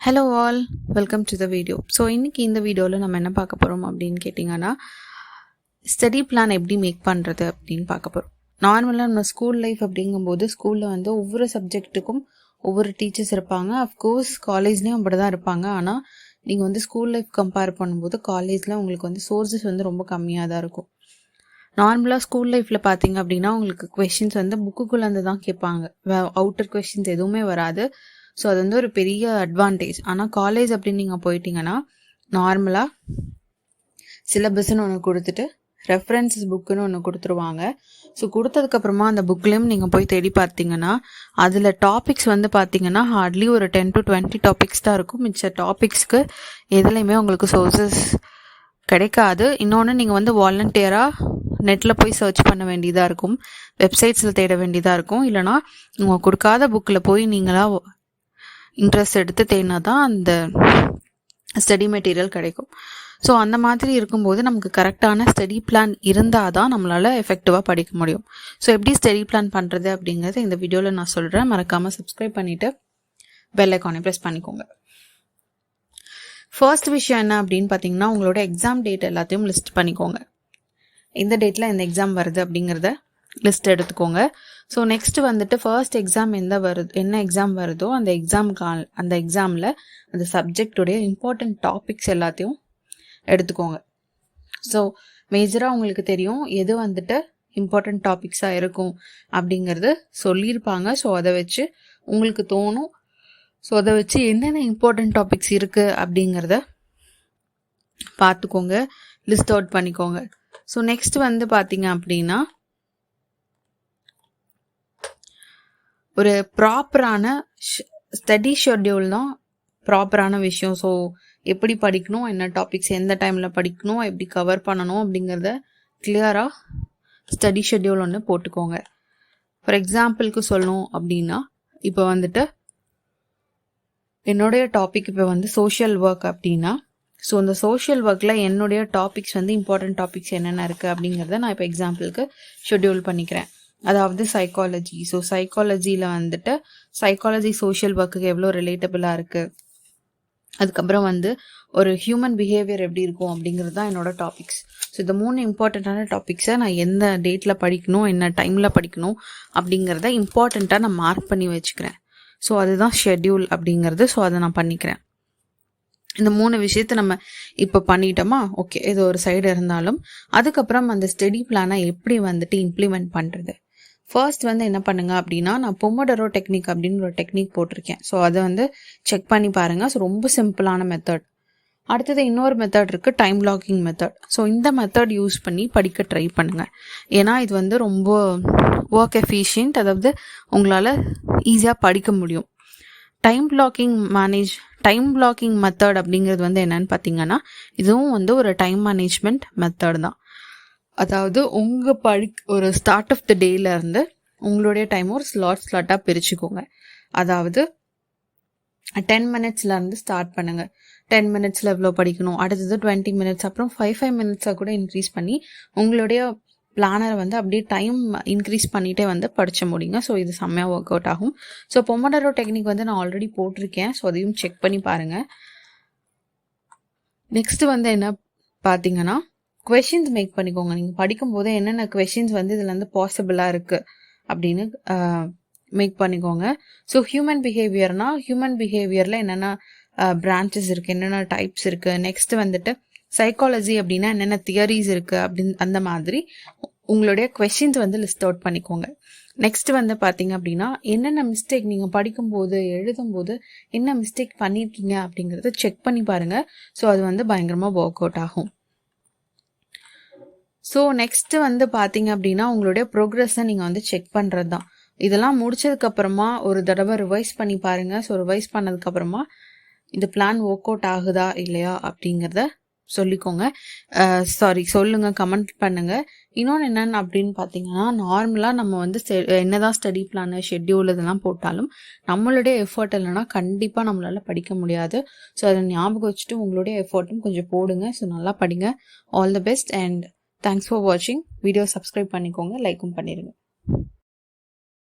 Hello all, welcome to the video. So இன்றைக்கி இந்த வீடியோவில் நம்ம என்ன பார்க்க போகிறோம் அப்படின்னு கேட்டிங்கன்னா, ஸ்டடி பிளான் எப்படி மேக் பண்ணுறது அப்படின்னு பார்க்க போகிறோம். நார்மலாக நம்ம ஸ்கூல் லைஃப் அப்படிங்கும்போது ஸ்கூலில் வந்து ஒவ்வொரு சப்ஜெக்ட்டுக்கும் ஒவ்வொரு டீச்சர்ஸ் இருப்பாங்க. அஃப்கோர்ஸ் காலேஜ்லேயும் அப்படி தான் இருப்பாங்க. ஆனால் நீங்கள் வந்து ஸ்கூல் லைஃப் கம்பேர் பண்ணும்போது காலேஜில் உங்களுக்கு வந்து சோர்ஸஸ் வந்து ரொம்ப கம்மியாக தான் இருக்கும். நார்மலாக ஸ்கூல் லைஃப்பில் பார்த்தீங்க அப்படின்னா உங்களுக்கு கொஷின்ஸ் வந்து புக்குக்குள்ளேருந்து தான் கேட்பாங்க. அவுட்டர் கொஷின்ஸ் எதுவுமே வராது. ஸோ அது வந்து ஒரு பெரிய அட்வான்டேஜ். ஆனால் காலேஜ் அப்படின்னு நீங்கள் போயிட்டீங்கன்னா நார்மலாக சிலபஸ்ன்னு ஒன்று கொடுத்துட்டு ரெஃபரன்சஸ் புக்குன்னு ஒன்று கொடுத்துருவாங்க. ஸோ கொடுத்ததுக்கப்புறமா அந்த புக்லேயும் நீங்கள் போய் தேடி பார்த்தீங்கன்னா அதில் டாபிக்ஸ் வந்து பார்த்தீங்கன்னா ஹார்ட்லி ஒரு 10 to 20 டாபிக்ஸ் தான் இருக்கும். மிச்ச டாபிக்ஸ்க்கு எதுலேயுமே உங்களுக்கு சோர்ஸஸ் கிடைக்காது. இன்னொன்று நீங்கள் வந்து வாலண்டியராக நெட்டில் போய் சர்ச் பண்ண வேண்டியதாக இருக்கும், வெப்சைட்ஸில் தேட வேண்டியதாக இருக்கும். இல்லைனா உங்கள் கொடுக்காத புக்கில் போய் நீங்களாக இன்ட்ரெஸ்ட் எடுத்து தேடினா தான் அந்த ஸ்டடி மெட்டீரியல் கிடைக்கும். ஸோ அந்த மாதிரி இருக்கும்போது நமக்கு கரெக்டான ஸ்டடி பிளான் இருந்தால் தான் நம்மளால் எஃபெக்டிவாக படிக்க முடியும். ஸோ எப்படி ஸ்டடி பிளான் பண்ணுறது அப்படிங்கிறத இந்த வீடியோவில் நான் சொல்கிறேன். மறக்காமல் சப்ஸ்கிரைப் பண்ணிவிட்டு பெல் ஐக்கானை ப்ரெஸ் பண்ணிக்கோங்க. ஃபர்ஸ்ட் விஷயம் என்ன அப்படின்னு பார்த்தீங்கன்னா, உங்களோட எக்ஸாம் டேட் எல்லாத்தையும் லிஸ்ட் பண்ணிக்கோங்க. எந்த டேட்டில் இந்த எக்ஸாம் வருது அப்படிங்கிறத லிஸ்ட் எடுத்துக்கோங்க. ஸோ நெக்ஸ்ட் வந்துட்டு ஃபர்ஸ்ட் எக்ஸாம் என்ன எக்ஸாம் வருதோ அந்த எக்ஸாமில் அந்த சப்ஜெக்டுடைய இம்பார்ட்டன்ட் டாபிக்ஸ் எல்லாத்தையும் எடுத்துக்கோங்க. ஸோ மேஜராக உங்களுக்கு தெரியும் எது வந்துட்டு இம்பார்ட்டன்ட் டாபிக்ஸாக இருக்கும் அப்படிங்கிறது சொல்லியிருப்பாங்க. ஸோ அதை வச்சு உங்களுக்கு தோணும். ஸோ அதை வச்சு என்னென்ன இம்பார்ட்டன்ட் டாபிக்ஸ் இருக்குது அப்படிங்கிறத பார்த்துக்கோங்க, லிஸ்ட் அவுட் பண்ணிக்கோங்க. ஸோ நெக்ஸ்ட் வந்து பார்த்தீங்க அப்படின்னா ஒரு ப்ராப்பரான ஸ்டடி ஷெட்யூல் தான் ப்ராப்பரான விஷயம். ஸோ எப்படி படிக்கணும், என்ன டாபிக்ஸ் எந்த டைமில் படிக்கணும், எப்படி கவர் பண்ணணும் அப்படிங்கிறத கிளியராக ஸ்டடி ஷெட்யூல் ஒன்று போட்டுக்கோங்க. ஃபார் எக்ஸாம்பிளுக்கு சொல்லணும் அப்படின்னா, இப்போ வந்துட்டு என்னுடைய டாபிக் இப்போ வந்து சோஷியல் ஒர்க் அப்படின்னா, ஸோ இந்த சோஷியல் ஒர்க்கில் என்னுடைய டாபிக்ஸ் வந்து இம்பார்ட்டன்ட் டாபிக்ஸ் என்னென்ன இருக்குது அப்படிங்கிறத நான் இப்போ எக்ஸாம்பிளுக்கு ஷெட்யூல் பண்ணிக்கிறேன். அதாவது சைக்காலஜி. ஸோ சைக்காலஜியில் வந்துட்டு சைக்காலஜி சோஷியல் ஒர்க்குக்கு எவ்வளோ ரிலேட்டபிளாக இருக்குது, அதுக்கப்புறம் வந்து ஒரு ஹியூமன் பிஹேவியர் எப்படி இருக்கும் அப்படிங்கிறது தான் என்னோட டாபிக்ஸ். ஸோ இந்த 3 இம்பார்ட்டண்ட்டான டாபிக்ஸை நான் எந்த டேட்டில் படிக்கணும், என்ன டைமில் படிக்கணும் அப்படிங்கிறத இம்பார்ட்டண்ட்டாக நான் மார்க் பண்ணி வச்சுக்கிறேன். ஸோ அதுதான் ஷெட்யூல் அப்படிங்கிறது. ஸோ அதை நான் பண்ணிக்கிறேன். இந்த 3 விஷயத்தை நம்ம இப்போ பண்ணிட்டோமா, ஓகே, இது ஒரு சைடு இருந்தாலும் அதுக்கப்புறம் அந்த ஸ்டடி பிளானை எப்படி வந்துட்டு இம்ப்ளிமெண்ட் பண்ணுறது. ஃபர்ஸ்ட் வந்து என்ன பண்ணுங்க அப்படின்னா, நான் பொமோடரோ டெக்னிக் அப்படின்னு ஒரு டெக்னிக் போட்டிருக்கேன். ஸோ அதை வந்து செக் பண்ணி பாருங்கள். ஸோ ரொம்ப சிம்பிளான மெத்தட். அடுத்தது இன்னொரு மெத்தட் இருக்குது, டைம் பிளாக்கிங் மெத்தட். ஸோ இந்த மெத்தட் யூஸ் பண்ணி படிக்க ட்ரை பண்ணுங்கள். ஏன்னா இது வந்து ரொம்ப ஒர்க் எஃபிஷியன்ட், அதாவது உங்களால் ஈஸியாக படிக்க முடியும். டைம் பிளாக்கிங் மெத்தட் அப்படிங்கிறது வந்து என்னன்னு பார்த்தீங்கன்னா, இதுவும் வந்து ஒரு டைம் மேனேஜ்மெண்ட் மெத்தட் தான். அதாவது உங்கள் ஒரு ஸ்டார்ட் ஆஃப் த டேலேருந்து உங்களுடைய டைம் ஒரு ஸ்லாட்டாக பிரிச்சுக்கோங்க. அதாவது 10 மினிட்ஸ்லேருந்து ஸ்டார்ட் பண்ணுங்கள். 10 மினிட்ஸில் எவ்வளோ படிக்கணும், அடுத்தது 20 மினிட்ஸ், அப்புறம் 5 மினிட்ஸாக கூட இன்க்ரீஸ் பண்ணி உங்களுடைய பிளானரை வந்து அப்படியே டைம் இன்க்ரீஸ் பண்ணிகிட்டே வந்து படிக்க முடியுங்க. ஸோ இது செம்மையாக ஒர்க் அவுட் ஆகும். ஸோ பொமோடரோ டெக்னிக் வந்து நான் ஆல்ரெடி போட்டிருக்கேன். ஸோ அதையும் செக் பண்ணி பாருங்கள். நெக்ஸ்ட் வந்து என்ன பார்த்தீங்கன்னா, கொஷின்ஸ் மேக் பண்ணிக்கோங்க. நீங்கள் படிக்கும்போது என்னென்ன கொஷின்ஸ் வந்து இதில் வந்து பாசிபிளாக இருக்குது அப்படின்னு மேக் பண்ணிக்கோங்க. ஸோ ஹியூமன் பிஹேவியரில் என்னென்ன பிரான்ச்சஸ் இருக்குது, என்னென்ன டைப்ஸ் இருக்குது. நெக்ஸ்ட் வந்துட்டு சைக்காலஜி அப்படின்னா என்னென்ன தியரிஸ் இருக்குது அப்படின்னு அந்த மாதிரி உங்களுடைய கொஷின்ஸ் வந்து லிஸ்ட் அவுட் பண்ணிக்கோங்க. நெக்ஸ்ட் வந்து பார்த்தீங்க அப்படின்னா, என்னென்ன மிஸ்டேக் நீங்கள் படிக்கும்போது எழுதும்போது என்ன மிஸ்டேக் பண்ணியிருக்கீங்க அப்படிங்கிறத செக் பண்ணி பாருங்கள். ஸோ அது வந்து பயங்கரமாக ஒர்க் அவுட் ஆகும். ஸோ நெக்ஸ்ட் வந்து பார்த்தீங்க அப்படின்னா, உங்களுடைய ப்ரோக்ரஸை நீங்கள் வந்து செக் பண்ணுறது தான். இதெல்லாம் முடிச்சதுக்கப்புறமா ஒரு தடவை ரிவைஸ் பண்ணி பாருங்கள். ஸோ ரிவைஸ் பண்ணதுக்கப்புறமா இந்த பிளான் ஒர்க் அவுட் ஆகுதா இல்லையா அப்படிங்கிறத சொல்லுங்கள், கமெண்ட் பண்ணுங்கள். இன்னொன்று என்னென்னு அப்படின்னு பார்த்தீங்கன்னா, நார்மலாக நம்ம வந்து என்னதான் ஸ்டடி பிளானு ஷெட்யூல் இதெல்லாம் போட்டாலும் நம்மளுடைய எஃபர்ட் இல்லைன்னா கண்டிப்பாக நம்மளால் படிக்க முடியாது. ஸோ அதை ஞாபகம் வச்சுட்டு உங்களுடைய எஃபர்ட்டும் கொஞ்சம் போடுங்க. ஸோ நல்லா படிங்க. All the best and thanks for வாட்சிங். வீடியோ சப்ஸ்கிரைப் பண்ணிக்கோங்க, லைக்கும் பண்ணிடுங்க.